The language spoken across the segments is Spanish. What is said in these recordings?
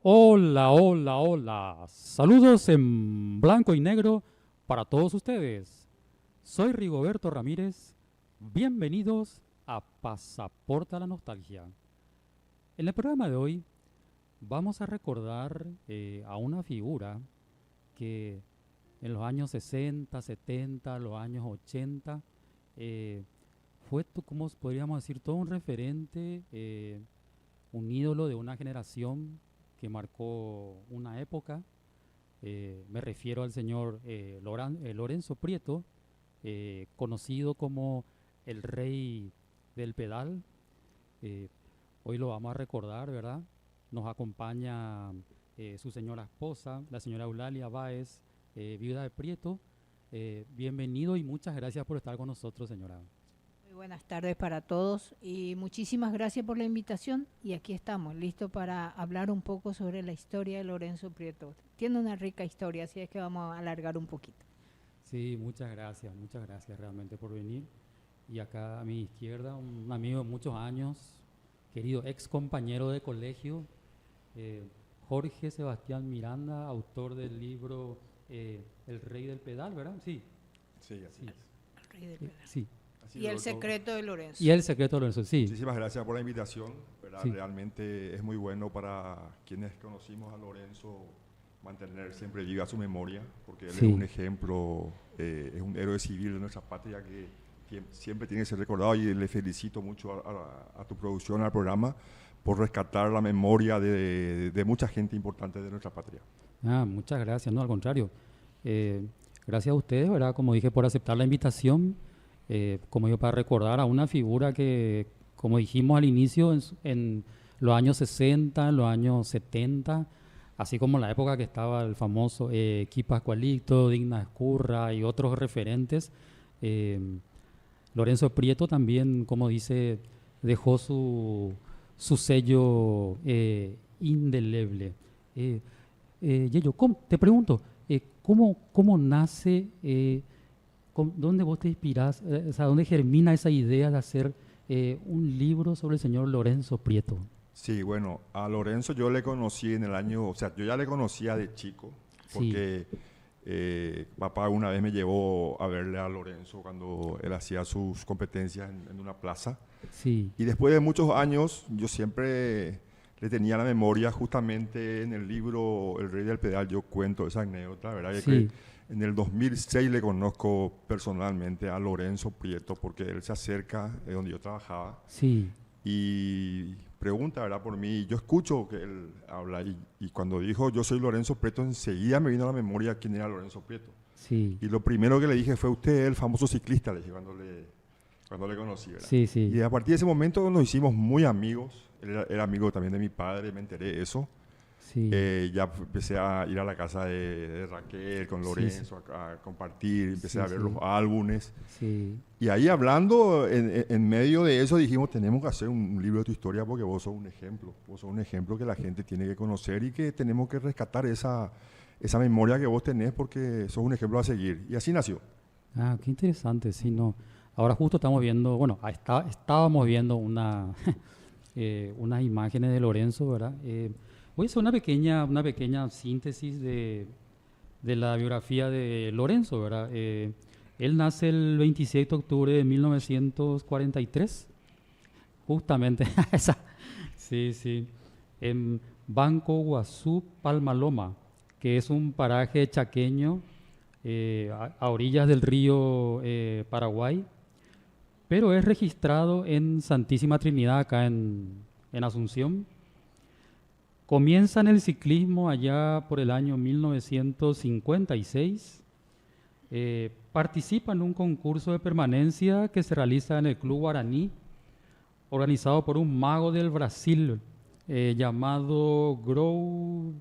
Hola, hola, hola. Saludos en blanco y negro para todos ustedes. Soy Rigoberto Ramírez. Bienvenidos a Pasaporte a la Nostalgia. En el programa de hoy vamos a recordar a una figura que en los años 60, 70, los años 80 eh, fue, como podríamos decir, todo un referente, un ídolo de una generación que marcó una época. Me refiero al señor Lorenzo Prieto, conocido como el rey del pedal. Eh, Hoy lo vamos a recordar, ¿verdad? Nos acompaña su señora esposa, la señora Eulalia Báez, viuda de Prieto. Bienvenido y muchas gracias por estar con nosotros, señora. Muy buenas tardes para todos y muchísimas gracias por la invitación y aquí estamos, listos para hablar un poco sobre la historia de Lorenzo Prieto. Tiene una rica historia, así es que vamos a alargar un poquito. Sí, muchas gracias realmente por venir. Y acá a mi izquierda, un amigo de muchos años, querido ex compañero de colegio, Jorge Sebastián Miranda, autor del libro El Rey del Pedal, ¿verdad? Sí, Sí, así sí, es. El rey del pedal. sí. Así Y el Roberto. secreto de Lorenzo. Y el secreto de Lorenzo, sí, Muchísimas gracias por la invitación, ¿verdad? sí, Realmente es muy bueno para quienes conocimos a Lorenzo mantener siempre viva su memoria, porque él es sí. un ejemplo, es un héroe civil de nuestra patria que siempre tiene que ser recordado y le felicito mucho a tu producción, al programa, por rescatar la memoria de mucha gente importante de nuestra patria. Muchas gracias, no, al contrario. Gracias a ustedes, ¿verdad? Como dije, por aceptar la invitación, como yo para recordar a una figura que, como dijimos al inicio, en los años 60, en los años 70, así como en la época que estaba el famoso Kid Pascualito, Digna Escurra y otros referentes, eh, Lorenzo Prieto también, como dice, dejó su sello indeleble. Eh, Yello, te pregunto, ¿cómo nace, dónde vos te inspirás, o sea, dónde germina esa idea de hacer un libro sobre el señor Lorenzo Prieto? Sí, bueno, a Lorenzo yo le conocí en el año, o sea, yo ya le conocía de chico, Sí, porque papá una vez me llevó a verle a Lorenzo cuando él hacía sus competencias en una plaza. sí, Y después de muchos años, yo siempre le tenía la memoria, justamente en el libro El Rey del Pedal, yo cuento esa anécdota, ¿verdad? De que sí, en el 2006 le conozco personalmente a Lorenzo Prieto, porque él se acerca de donde yo trabajaba sí, y pregunta, ¿verdad? Por mí. Yo escucho que él habla y cuando dijo yo soy Lorenzo Prieto, enseguida me vino a la memoria quién era Lorenzo Prieto. sí, Y lo primero que le dije fue usted, el famoso ciclista, le dije cuando le conocí, ¿verdad? sí, Y sí, a partir de ese momento nos hicimos muy amigos. Él era amigo también de mi padre, me enteré de eso. sí, Ya empecé a ir a la casa de Raquel con sí, sí, Lorenzo a compartir, empecé sí, a ver los sí, álbumes. sí. Y ahí hablando, en medio de eso dijimos, tenemos que hacer un libro de tu historia porque vos sos un ejemplo. Vos sos un ejemplo que la gente tiene que conocer y que tenemos que rescatar esa memoria que vos tenés porque sos un ejemplo a seguir. Y así nació. Qué interesante, sí, no. Ahora justo estamos viendo, bueno, estábamos viendo unas imágenes de Lorenzo, ¿verdad? Voy a hacer una pequeña síntesis de la biografía de Lorenzo, ¿verdad? Él nace el 27 de octubre de 1943, justamente, esa, sí, sí, en Banco Guazú, Palmaloma, que es un paraje chaqueño a orillas del río Paraguay, pero es registrado en Santísima Trinidad, acá en Asunción. Comienza en el ciclismo allá por el año 1956. Participa en un concurso de permanencia que se realiza en el Club Guaraní, organizado por un mago del Brasil llamado Grou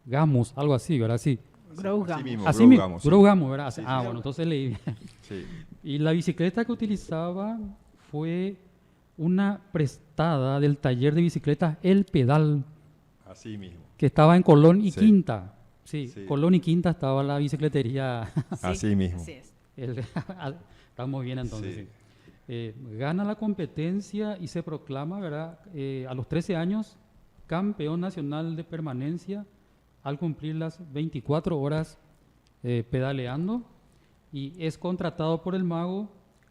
Gamus, algo así, ¿verdad? Sí. Así Grogamos. mismo, Así Grow mismo, Gamos, sí. Grou Gamus, ¿verdad? Sí, sí, Ah, sí. bueno, entonces leí bien. Sí, Y la bicicleta que utilizaba fue una prestada del taller de bicicletas El Pedal, así mismo. que estaba en Colón y Sí, Quinta. Sí, sí, Colón y Quinta estaba la bicicletería. Sí, así mismo. así es. el- Estamos bien entonces, Sí. sí. Gana la competencia y se proclama, ¿verdad? A los 13 años campeón nacional de permanencia al cumplir las 24 horas pedaleando, y es contratado por el Mago.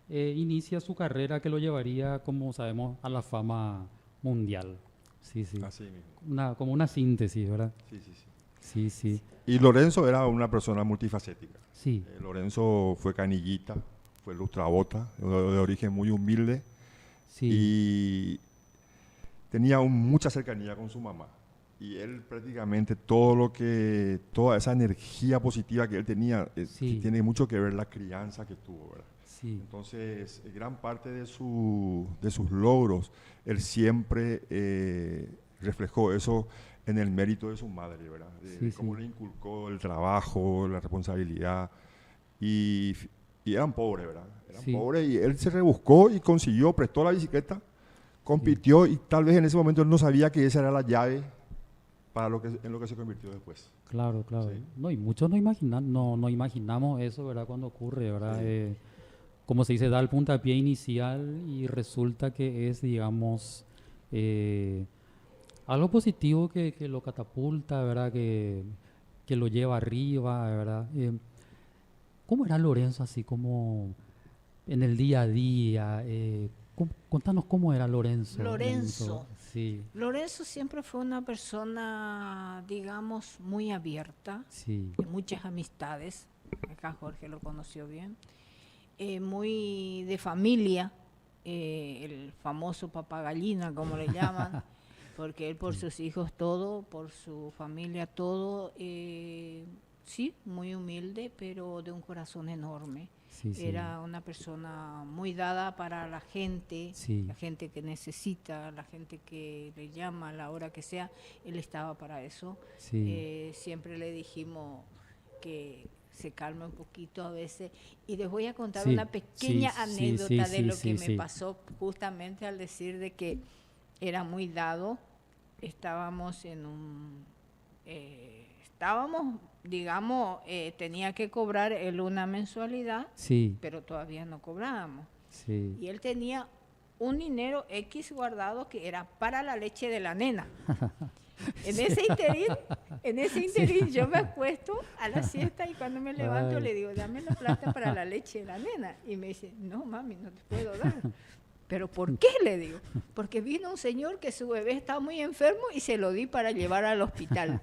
Inicia su carrera que lo llevaría, como sabemos, a la fama mundial. Sí, sí. Así mismo. Como una síntesis, ¿verdad? Sí, sí, sí. Sí, sí. Y Lorenzo era una persona multifacética. Sí, Lorenzo fue canillita, fue lustrabota, de origen muy humilde, sí, y tenía mucha cercanía con su mamá. Y él prácticamente toda esa energía positiva que él tenía, Sí. tiene mucho que ver la crianza que tuvo, ¿verdad? sí, Entonces, gran parte de sus logros, él siempre reflejó eso en el mérito de su madre, ¿verdad? De Sí, cómo sí. le inculcó el trabajo, la responsabilidad. Y eran pobres, ¿verdad? Eran Sí. pobres, y él se rebuscó y consiguió, prestó la bicicleta, compitió, y tal vez en ese momento él no sabía que esa era la llave para en lo que se convirtió después. claro, claro. Sí. No, y muchos no imaginamos eso, ¿verdad? Cuando ocurre, ¿verdad? Sí. Como se dice, da el puntapié inicial y resulta que es, digamos, algo positivo que lo catapulta, ¿verdad? Que lo lleva arriba, ¿verdad? ¿Cómo era Lorenzo así como en el día a día? Contanos cómo era Lorenzo. Lorenzo. Sí, Lorenzo siempre fue una persona, digamos, muy abierta, sí, de muchas amistades. Acá Jorge lo conoció bien. Muy de familia, el famoso papá gallina, como le llaman, porque él por sus hijos todo, por su familia todo, sí, muy humilde, pero de un corazón enorme. sí, sí. Era una persona muy dada para la gente Sí. que necesita, la gente que le llama a la hora que sea, él estaba para eso. Sí. Siempre le dijimos que se calme un poquito a veces. Y les voy a contar Sí, una pequeña sí, anécdota sí, de sí, lo sí, que sí. me pasó justamente al decir de que era muy dado. Estábamos digamos, tenía que cobrar él una mensualidad, Sí, pero todavía no cobrábamos. sí. Y él tenía un dinero X guardado que era para la leche de la nena. En ese interín yo me acuesto a la siesta, y cuando me levanto Ay. le digo, dame la plata para la leche de la nena. Y me dice, no mami, no te puedo dar. ¿Pero por qué? Le digo. Porque vino un señor que su bebé estaba muy enfermo y se lo di para llevar al hospital.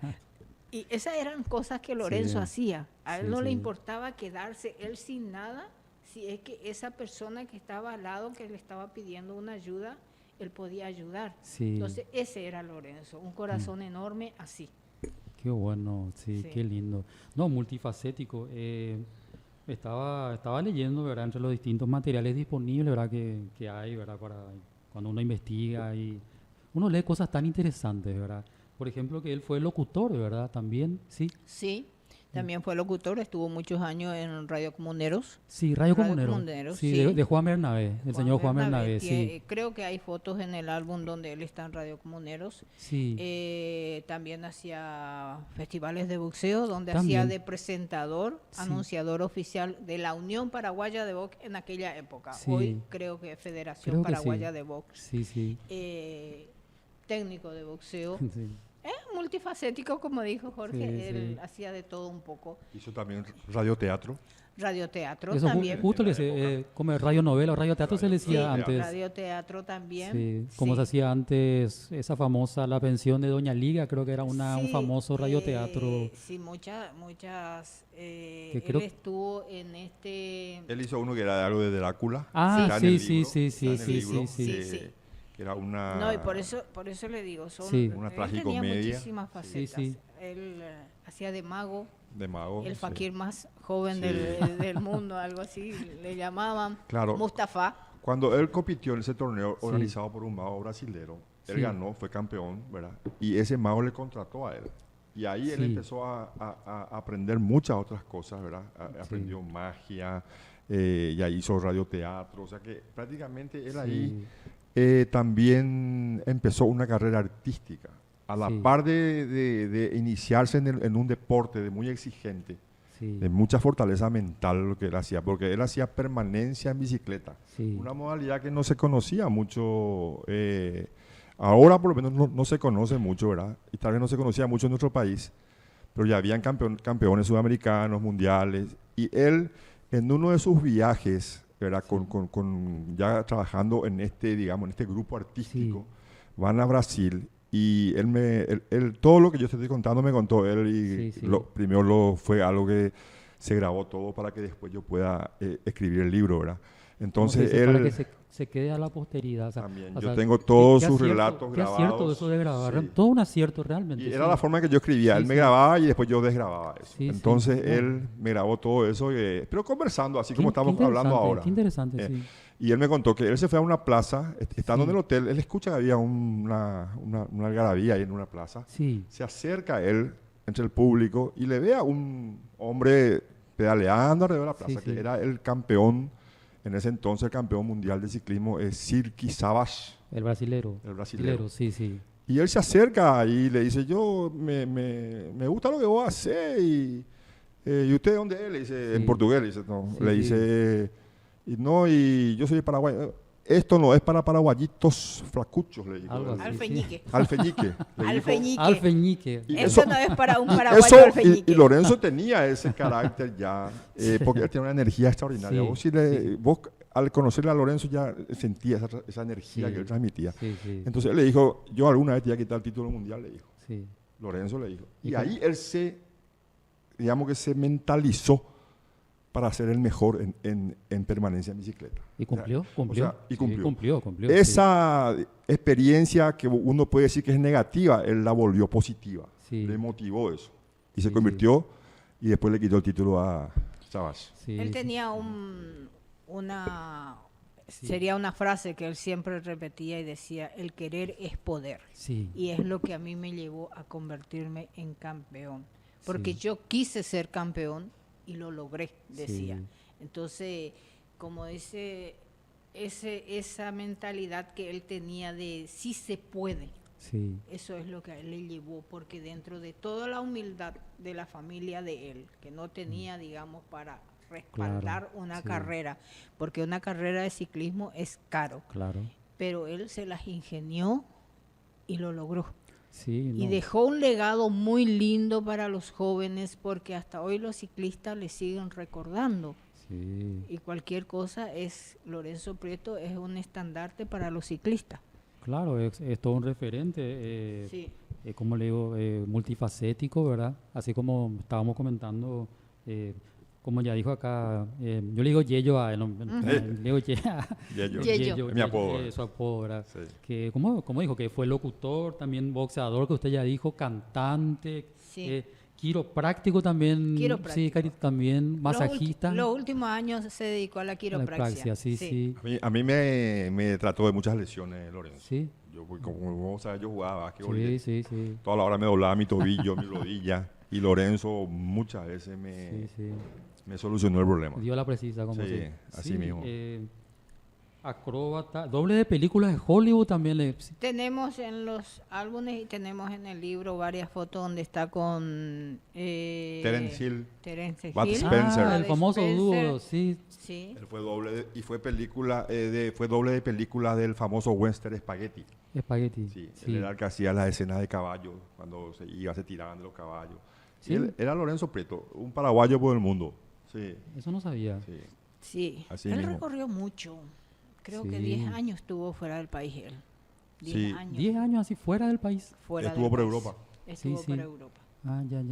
Y esas eran cosas que Lorenzo Sí. hacía. A él Sí, no le sí. importaba quedarse él sin nada, si es que esa persona que estaba al lado, que le estaba pidiendo una ayuda, él podía ayudar. Sí. Entonces ese era Lorenzo, un corazón enorme así. Qué bueno, sí, Sí. qué lindo. No, multifacético. Estaba leyendo, ¿verdad? Entre los distintos materiales disponibles, ¿verdad? Que hay, ¿verdad? Para cuando uno investiga y uno lee cosas tan interesantes, ¿verdad? Por ejemplo, que él fue locutor, ¿verdad? También, sí. Sí, también fue locutor, estuvo muchos años en Radio Comuneros. Sí, Radio Radio Comunero. Comuneros, Sí, sí. de Juan Bernabé, el señor Juan Bernabé, sí. Creo que hay fotos en el álbum donde él está en Radio Comuneros. Sí, También hacía festivales de boxeo, donde También. hacía de presentador, Sí. anunciador oficial de la Unión Paraguaya de Box en aquella época. Sí. Hoy creo que es Federación Creo que Paraguaya sí. de Box. sí, sí. Técnico de boxeo. Sí. Multifacético, como dijo Jorge, Sí, él sí. hacía de todo un poco. Hizo también radioteatro. Radioteatro Eso también. justo le decía, como radionovela o radioteatro se le Sí, decía antes. radioteatro también. Sí, como Sí. se hacía antes esa famosa La Pensión de Doña Liga, creo que era un Sí, famoso radioteatro. sí, muchas. Que Él creo- estuvo en este. Él hizo uno que era de algo de Drácula. Ah, está en sí, el sí, libro, sí, está sí, en el sí, libro, sí, sí. que- Sí. que era una... No, y por eso le digo, Sí. Una él tragicomedia. tenía muchísimas facetas. sí. Él hacía de mago, de mago. el sí. fakir más joven Sí. del mundo, algo así le llamaban. Claro. Mustafa. Cuando él compitió en ese torneo Sí. organizado por un mago brasilero, él Sí. ganó, fue campeón, ¿verdad? Y ese mago le contrató a él. Y ahí él Sí. empezó a aprender muchas otras cosas, ¿verdad? Aprendió magia, ya hizo radioteatro, o sea que prácticamente él ahí también empezó una carrera artística. A la Sí. par de iniciarse en un deporte de muy exigente, Sí, de mucha fortaleza mental lo que él hacía, porque él hacía permanencia en bicicleta. sí. Una modalidad que no se conocía mucho Ahora por lo menos no se conoce mucho, ¿verdad? Y tal vez no se conocía mucho en nuestro país, pero ya habían campeones sudamericanos, mundiales, y él en uno de sus viajes, ¿verdad? Ya trabajando en digamos, en este grupo artístico, van a Brasil y él todo lo que yo te estoy contando me contó él y primero fue algo que se grabó todo para que después yo pueda escribir el libro, ¿verdad? Entonces para que se quede a la posteridad. También, yo tengo todos sus relatos grabados. Qué acierto eso de grabar, todo un acierto realmente. Y era la forma que yo escribía, él me grababa y después yo desgrababa eso. Entonces él me grabó todo eso, pero conversando, así como estamos hablando ahora. Qué interesante, sí. Y él me contó que él se fue a una plaza, estando en el hotel, él escucha que había una algarabía ahí en una plaza. Sí. Se acerca a él entre el público y le ve a un hombre pedaleando alrededor de la plaza, que era el campeón. En ese entonces el campeón mundial de ciclismo es Sirki Savage. El brasilero. El brasilero. Sí. Y él se acerca y le dice, yo me gusta lo que vos haces y usted de dónde es, le dice, en portugués, le dice, no, le dice, y yo soy de Paraguay. Esto no es para paraguayitos flacuchos, le dijo. Alfeñique. Alfeñique. Eso no es para un paraguayo alfeñique. Y Lorenzo tenía ese carácter ya, porque él tiene una energía extraordinaria. Vos al conocerle a Lorenzo ya sentía esa energía que él transmitía. Entonces él le dijo, yo alguna vez te voy a quitar el título mundial, le dijo. Lorenzo le dijo. Y ahí él digamos que se mentalizó para ser el mejor en permanencia en bicicleta. Y cumplió. Cumplió. Esa experiencia que uno puede decir que es negativa, él la volvió positiva. Le motivó eso. Y se convirtió y después le quitó el título a Savage. Él tenía sería una frase que él siempre repetía y decía, el querer es poder. Y es lo que a mí me llevó a convertirme en campeón. Porque yo quise ser campeón y lo logré, decía. Entonces, como dice, esa mentalidad que él tenía de sí se puede, eso es lo que a él le llevó, porque dentro de toda la humildad de la familia de él, que no tenía, digamos, para respaldar una carrera, porque una carrera de ciclismo es caro, pero él se las ingenió y lo logró. Y dejó un legado muy lindo para los jóvenes, porque hasta hoy los ciclistas le siguen recordando. Y cualquier cosa Lorenzo Prieto es un estandarte para los ciclistas. Claro, es todo un referente, como le digo, multifacético, ¿verdad? Así como estábamos comentando, como ya dijo acá, yo le digo Yello a él, le digo Yello, es mi apodo. Su apodo, ¿verdad? Que, como dijo, que fue locutor, también boxeador, que usted ya dijo, cantante, quiropráctico también, también masajista. Los últimos años se dedicó a la quiropraxia. A mí me trató de muchas lesiones, Lorenzo. Yo, como vos sabés, yo jugaba básquetbol. Toda la hora me doblaba mi tobillo, mi rodilla. Y Lorenzo muchas veces me solucionó el problema. Dio la precisa, como así mismo. Acróbata, doble de películas de Hollywood también. Tenemos en los álbumes y tenemos en el libro varias fotos donde está con Terence Hill, Bud Spencer. El famoso dúo, sí. Él fue doble fue doble de película del famoso western Spaghetti. Él era el que hacía las escenas de caballos, cuando se tiraban de los caballos. Él era Lorenzo Prieto, un paraguayo por el mundo. Eso no sabía. Él recorrió mucho. Creo que 10 años estuvo fuera del país él. 10 años. 10 años así fuera del país. Estuvo por Europa. Estuvo por Europa. Ya.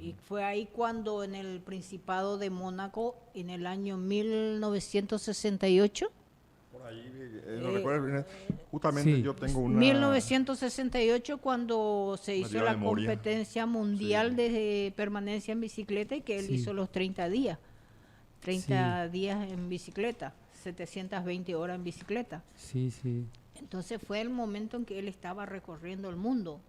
Y fue ahí cuando en el Principado de Mónaco, en el año 1968. Por ahí, no recuerdo, justamente yo tengo una... 1968 cuando se hizo la competencia mundial de permanencia en bicicleta y que él hizo los 30 días. 30 días en bicicleta. 720 horas en bicicleta. Entonces fue el momento en que él estaba recorriendo el mundo.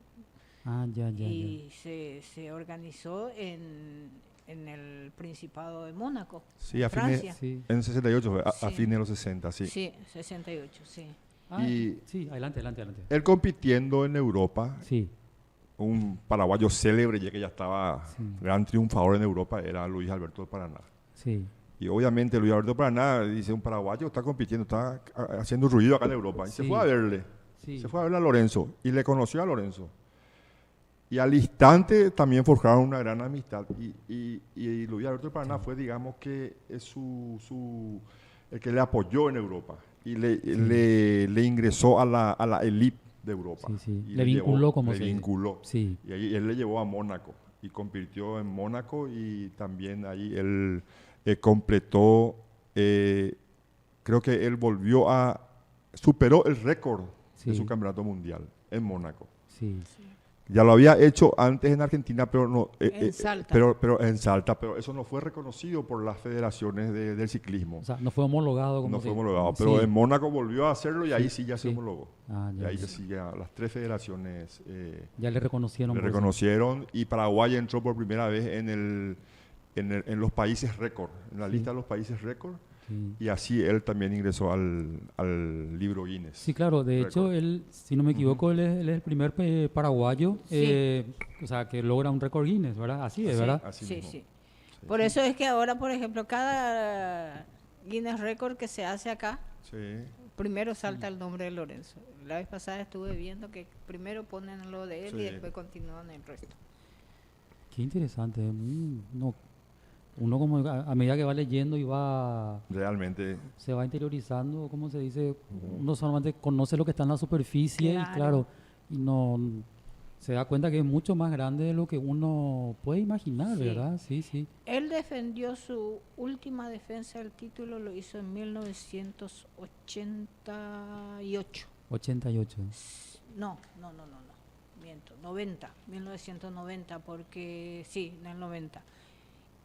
Y se organizó en el Principado de Mónaco, Francia. En 68, a fines de los 60, Sí, 68, adelante. Él compitiendo en Europa, un paraguayo célebre, ya que ya estaba gran triunfador en Europa, era Luis Alberto de Paraná. Y obviamente Luis Alberto Paraná, dice, un paraguayo está compitiendo, está haciendo ruido acá en Europa. Y se fue a verle. Sí. Se fue a ver a Lorenzo y le conoció a Lorenzo. Y al instante también forjaron una gran amistad. Y Luis Alberto de Paraná fue, digamos, que es el que le apoyó en Europa y le ingresó a la elite de Europa. Sí, sí. Y Le vinculó, como le se dice. vinculó. Sí. Y ahí él le llevó a Mónaco y compitió en Mónaco y también ahí él completó, creo que él superó el récord de Sí. su campeonato mundial en Mónaco. Sí. Ya lo había hecho antes en Argentina, pero no, En Salta. pero en Salta, pero eso no fue reconocido por las federaciones del ciclismo. O sea, no fue homologado como No se fue dice. homologado, pero Sí. en Mónaco volvió a hacerlo y ahí Sí, sí ya se sí. homologó. Ah, Y ya, ahí ya. sí ya las tres federaciones Ya le reconocieron. le por eso. reconocieron y Paraguay entró por primera vez en los países récord, en la Sí. lista de los países récord, Sí. y así él también ingresó al libro Guinness. Sí, claro. De hecho, Récord. él, si no me equivoco, él es el primer paraguayo, Sí. o sea, que logra un récord Guinness, ¿verdad? Así es, ¿verdad? Así Sí, mismo. sí. Por eso es que ahora, por ejemplo, cada Guinness Record que se hace acá, Sí. primero salta el nombre de Lorenzo. La vez pasada estuve viendo que primero ponen lo de él y Sí. después continúan el resto. Qué interesante. Uno como a medida que va leyendo y Realmente, se va interiorizando, ¿cómo se dice? Uno solamente conoce lo que está en la superficie y Claro. claro, y no se da cuenta que es mucho más grande de lo que uno puede imaginar, Sí. ¿verdad? Sí, sí. Él defendió su última defensa del título, lo hizo en 1988. 88. No, miento, 1990, porque sí, en el 90.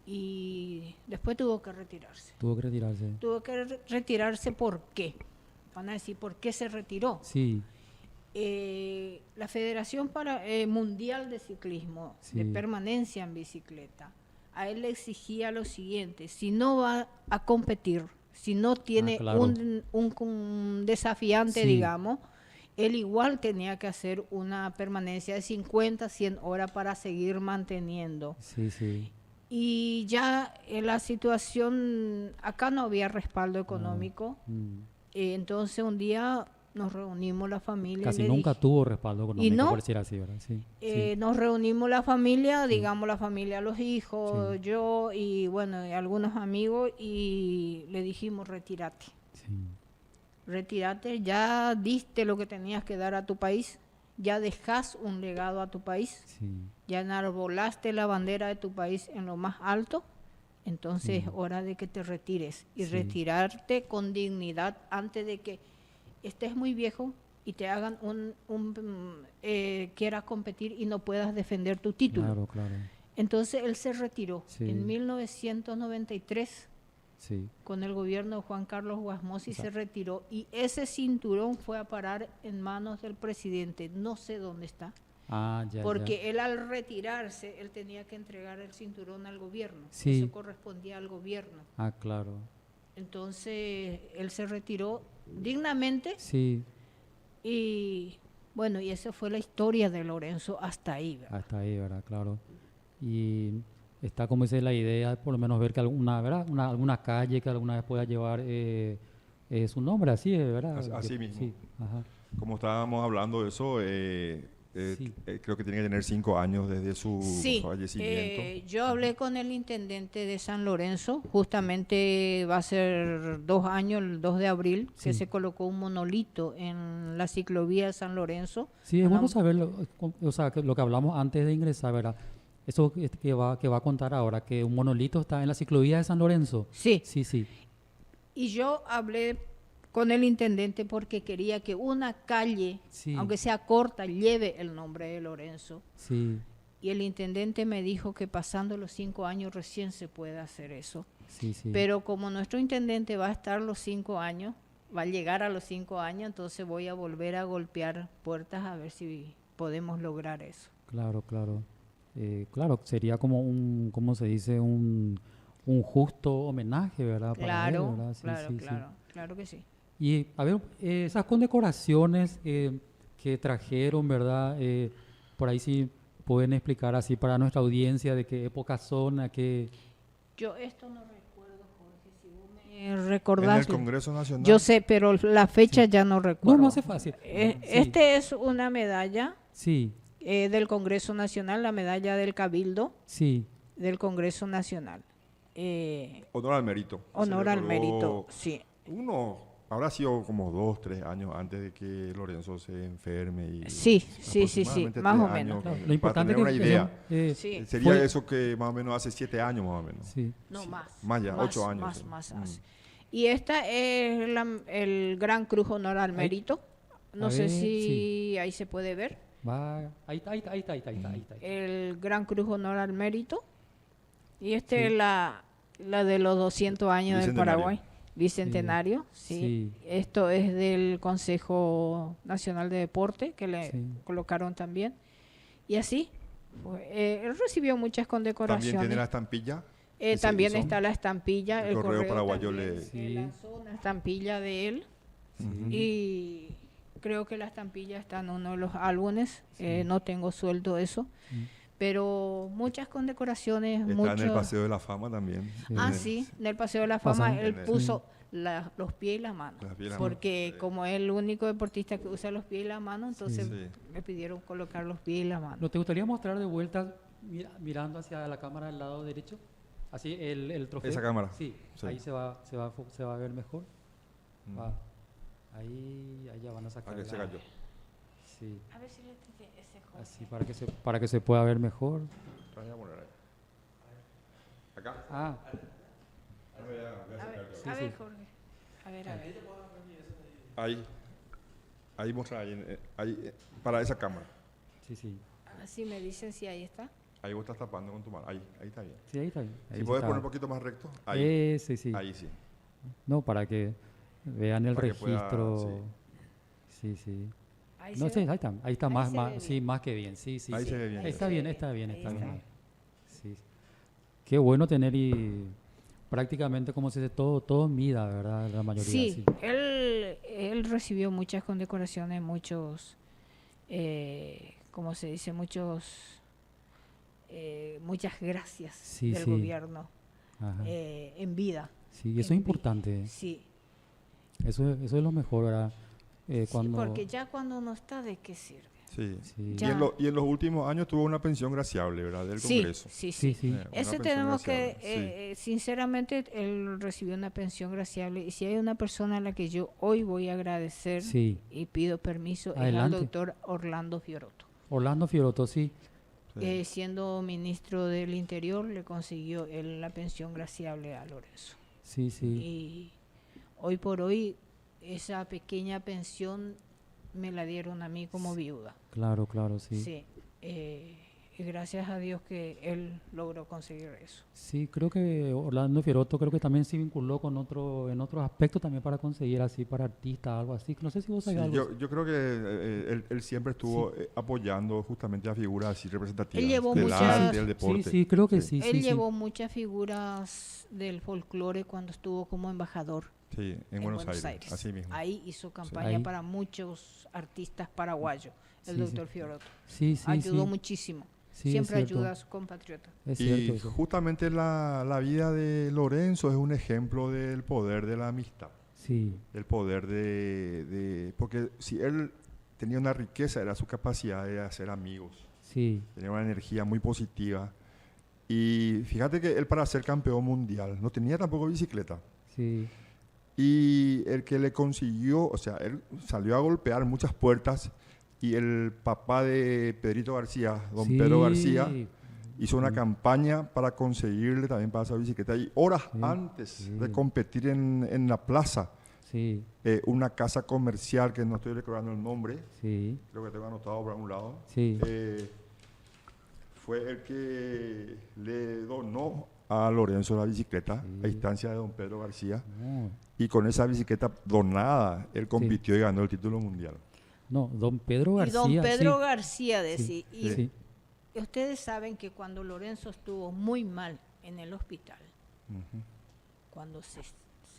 Y después tuvo que retirarse. Tuvo que retirarse. Tuvo que retirarse, ¿por qué? Van a decir, ¿por qué se retiró? Sí, La Federación Mundial de Ciclismo, de Sí. permanencia en bicicleta, a él le exigía lo siguiente: si no va a competir, si no tiene claro. un desafiante, Sí. digamos, él igual tenía que hacer una permanencia de 50, 100 horas para seguir manteniendo. sí, sí. Y ya en la situación, acá no había respaldo económico, Mm. entonces un día nos reunimos la familia. Casi y le nunca dije- tuvo respaldo económico, no? por decir así, ¿verdad? Sí, sí. Nos reunimos la familia, digamos la familia, los hijos, Sí. yo y bueno, y algunos amigos, y le dijimos: retírate, Sí. retírate, ya diste lo que tenías que dar a tu país, ya dejas un legado a tu país, Sí. ya enarbolaste la bandera de tu país en lo más alto, entonces Sí. es hora de que te retires y Sí. retirarte con dignidad antes de que estés muy viejo y te hagan quieras competir y no puedas defender tu título. Claro, claro. Entonces él se retiró Sí. en 1993 Sí. con el gobierno de Juan Carlos Guasmosi, se Exacto. retiró, y ese cinturón fue a parar en manos del presidente, no sé dónde está, Ah, ya, porque ya. él al retirarse, él tenía que entregar el cinturón al gobierno, Sí. eso correspondía al gobierno. Ah, claro. Entonces él se retiró dignamente Sí, y bueno, y esa fue la historia de Lorenzo hasta ahí, ¿verdad? hasta ahí, ¿verdad? Claro. Y está como dice la idea, por lo menos ver que alguna, ¿verdad? Alguna calle que alguna vez pueda llevar su nombre, así es, ¿verdad? Así Que- mismo. Sí, ajá. Como estábamos hablando de eso, Sí. creo que tiene que tener 5 años desde su Sí, fallecimiento. yo hablé con el intendente de San Lorenzo, justamente va a ser 2 años, el 2 de abril, que Sí. se colocó un monolito en la ciclovía de San Lorenzo. Sí, es Una- bueno saberlo, o sea, que lo que hablamos antes de ingresar, ¿verdad? Eso que va a contar ahora, que un monolito está en la ciclovía de San Lorenzo. Sí, Sí, sí, y yo hablé con el intendente porque quería que una calle, Sí. aunque sea corta, lleve el nombre de Lorenzo. sí, Y el intendente me dijo que pasando los 5 años recién se puede hacer eso. sí, sí. Pero como nuestro intendente va a estar los 5 años, va a llegar a los 5 años, entonces voy a volver a golpear puertas a ver si podemos lograr eso. Claro, claro. Claro, sería como ¿cómo se dice? Un justo homenaje, ¿verdad? Para él, Claro, ¿verdad? Sí, claro, sí, sí. claro, claro que sí. Y, a ver, esas condecoraciones que trajeron, ¿verdad? Por ahí sí pueden explicar así para nuestra audiencia de qué época son, a qué... Yo esto no recuerdo, Jorge, si vos En recordar. el Congreso Nacional. Yo sé, pero la fecha ya no No, recuerdo. no hace fácil. Sí, Este es una medalla sí, del Congreso Nacional, la medalla del Cabildo sí. del Congreso Nacional. Honor al mérito. Honor Se le al otorgó mérito, sí. Habrá sido como 2, 3 años antes de que Lorenzo se enferme. Y Sí, sí, aproximadamente más 3 o menos. años, Claro, para lo importante tener es una que idea. Sí. Sería Fue- eso que más o menos hace 7 años más o menos. Sí, No, más. Más ya, 8 años. Más, sí. más Mm. hace. Y esta es el Gran Cruz Honor al Ahí. Mérito. No A sé ver, si sí. ahí se puede ver. va. Ahí está, ahí está, ahí está, ahí está, ahí está. El Gran Cruz Honor al Mérito. Y este Sí. es la de los 200 años del Bicentenario. Paraguay. Bicentenario, sí. Sí. Esto es del Consejo Nacional de Deporte, que le Sí. colocaron también. Y así, él recibió muchas condecoraciones. También tiene la estampilla. También hizo. está la estampilla. El Correo Paraguayo también, le- Sí. lanzó una estampilla de él. Sí. Y creo que la estampilla está en uno de los álbumes. Sí. No tengo sueldo eso. Mm. Pero muchas condecoraciones. Está en el Paseo de la Fama también. Sí. Ah, En el- sí, en el Paseo de la Fama Pasan- él en el- puso los pies y la mano. Los pies y la Porque mano. como es el único deportista que usa los pies y la mano, entonces Sí. me pidieron colocar los pies y la mano. ¿No te gustaría mostrar de vuelta mirando hacia la cámara del lado derecho? Así el trofeo. Esa cámara. Sí, Sí. ahí se va a ver mejor. Mm. Va. Ahí ya van a sacar. Ah, que se la- cayó. Sí, A ver si ese así para que se pueda ver mejor. Voy a poner ahí. Acá. Ah, A ver, Sí, a ver, sí. Jorge. A ver, a ver. Ahí. Ahí muestra ahí, para esa cámara. sí, sí. Así me dicen si ahí está. Ahí vos estás tapando con tu mano. Ahí está bien. Sí, ahí está bien. Ahí Si sí puedes está. poner un poquito más recto. Ahí. Sí, sí. Ahí sí. No, para que vean el Para que pueda, registro. Sí, sí. Ahí No se sé, ve. ahí está Ahí más, se más, ve sí, bien. más que bien. Sí, sí. Ahí sí. se ve bien. Está bien, está bien, Ahí está está. bien. Sí. Qué bueno tener y prácticamente como se dice todo mida, ¿verdad? La mayoría. Sí, él recibió muchas condecoraciones, muchos, ¿cómo se dice? Muchas gracias Sí, del sí. gobierno Ajá. en vida. Sí, eso es importante. Sí, Eso es lo mejor, ¿verdad? sí, Cuando, porque ya cuando no está, ¿de qué sirve? Sí. Sí, Ya. Y en los últimos años tuvo una pensión graciable, ¿verdad? Del Sí, Congreso. sí, sí, sí. sí. Una Ese pensión tenemos que, graciable, sinceramente, él recibió una pensión graciable. Y si hay una persona a la que yo hoy voy a agradecer Sí. y pido permiso, Adelante. es al doctor Orlando Fioroto. Orlando Fioroto, sí. Sí. Siendo ministro del Interior, le consiguió él la pensión graciable a Lorenzo. Sí, sí. Y hoy por hoy, esa pequeña pensión me la dieron a mí como viuda. Claro, claro, sí. Sí. Y gracias a Dios que él logró conseguir eso. Sí, creo que Orlando Fioroto creo que también se vinculó con en otros aspectos también para conseguir así para artistas, algo así. No sé si vos Sí, sabés algo. yo creo que él siempre estuvo apoyando justamente a figuras así representativas Él llevó del muchas- arte, del deporte. Sí, sí, creo que sí. Él sí, llevó muchas figuras del folclore cuando estuvo como embajador Sí, en Buenos Aires, así mismo. Ahí hizo campaña Ahí. para muchos artistas paraguayos, el Sí, doctor Fioroto. Sí, sí, Ayudó sí. muchísimo. Sí, es Siempre cierto. ayuda a sus compatriotas. Es cierto Y eso. justamente la vida de Lorenzo es un ejemplo del poder de la amistad, Sí, del poder porque si él tenía una riqueza era su capacidad de hacer amigos, sí, tenía una energía muy positiva. Y fíjate que él para ser campeón mundial no tenía tampoco bicicleta. sí, Y el que le consiguió, o sea, él salió a golpear muchas puertas y el papá de Pedrito García, don sí. Pedro García, hizo una Mm. campaña para conseguirle también para esa bicicleta. Y horas Sí, antes sí. de competir en la plaza, Sí, una casa comercial que no estoy recordando el nombre, sí, creo que tengo anotado por un lado, sí. fue el que le donó a Lorenzo la bicicleta Sí. a instancia de don Pedro García. No, Y con esa bicicleta donada, él compitió y ganó el título mundial. no, don Pedro Y García. don Pedro sí, García decía, y sí, ustedes saben que cuando Lorenzo estuvo muy mal en el hospital, Ujú. cuando se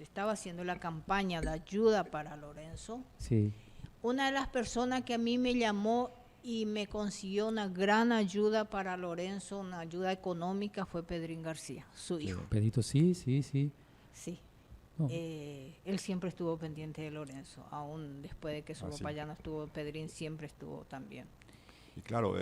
estaba haciendo la campaña de ayuda para Lorenzo, sí, una de las personas que a mí me llamó y me consiguió una gran ayuda para Lorenzo, una ayuda económica, fue Pedrín García, su hijo. Pedrito, sí, sí, sí. Sí. Oh. Él siempre estuvo pendiente de Lorenzo, aún después de que su Ah, sí. papá ya no estuvo, Pedrín siempre estuvo también. Y claro,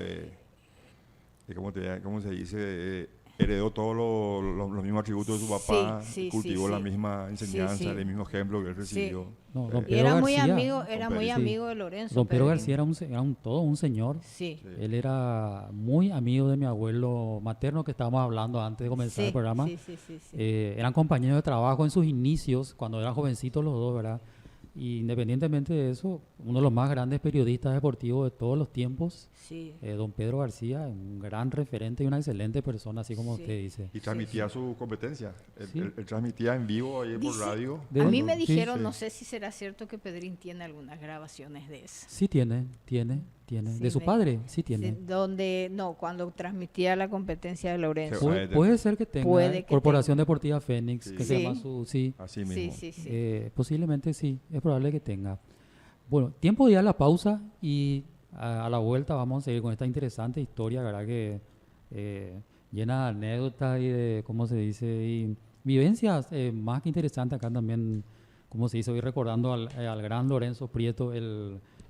¿cómo se dice? Heredó todos los mismos atributos de su papá, Sí, sí, cultivó sí, la sí. misma enseñanza, Sí, sí. el mismo ejemplo que él Sí. recibió. No, don Eh, Y Pedro era muy García. amigo, era muy Sí. amigo de Lorenzo. Don Pedro Pedrín. García era todo un señor. Sí, Sí. Él era muy amigo de mi abuelo materno, que estábamos hablando antes de comenzar el sí, programa. sí, sí, sí, sí. Eran compañeros de trabajo en sus inicios, cuando eran jovencitos los dos, ¿verdad? Y independientemente de eso, uno de los más grandes periodistas deportivos de todos los tiempos, Sí. don Pedro García, un gran referente y una excelente persona, así como Sí. usted dice. Y transmitía su competencia. Sí. Él transmitía en vivo ahí por Dice- radio. ¿De A mí dónde? me Sí, dijeron, sí. no sé si será cierto que Pedrín tiene algunas grabaciones de eso. Sí tiene. Sí, De su me- padre, sí tiene. Sí, donde, no, cuando transmitía la competencia de Lorenzo. Sí. Puede ser que tenga Puede que Corporación Deportiva Fénix, Sí. que se Sí. llama su... Sí, Así mismo. Sí, sí, sí. posiblemente sí, es probable que tenga. Bueno, tiempo de ir a la pausa y a la vuelta vamos a seguir con esta interesante historia, ¿verdad? Que llena de anécdotas y de, ¿cómo se dice? Y vivencias más que interesantes acá también, como se dice hoy, recordando al gran Lorenzo Prieto,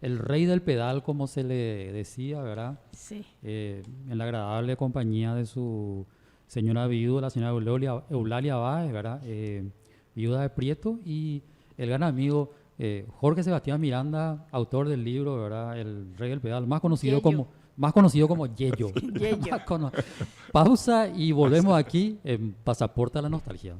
el rey del pedal, como se le decía, ¿verdad? Sí. En la agradable compañía de su señora viuda, la señora Eulalia Báez, ¿verdad? Viuda de Prieto, y el gran amigo Jorge Sebastián Miranda, autor del libro, ¿verdad? El rey del pedal, más conocido como Yello. Yello. Pausa y volvemos aquí en Pasaporte a la Nostalgia.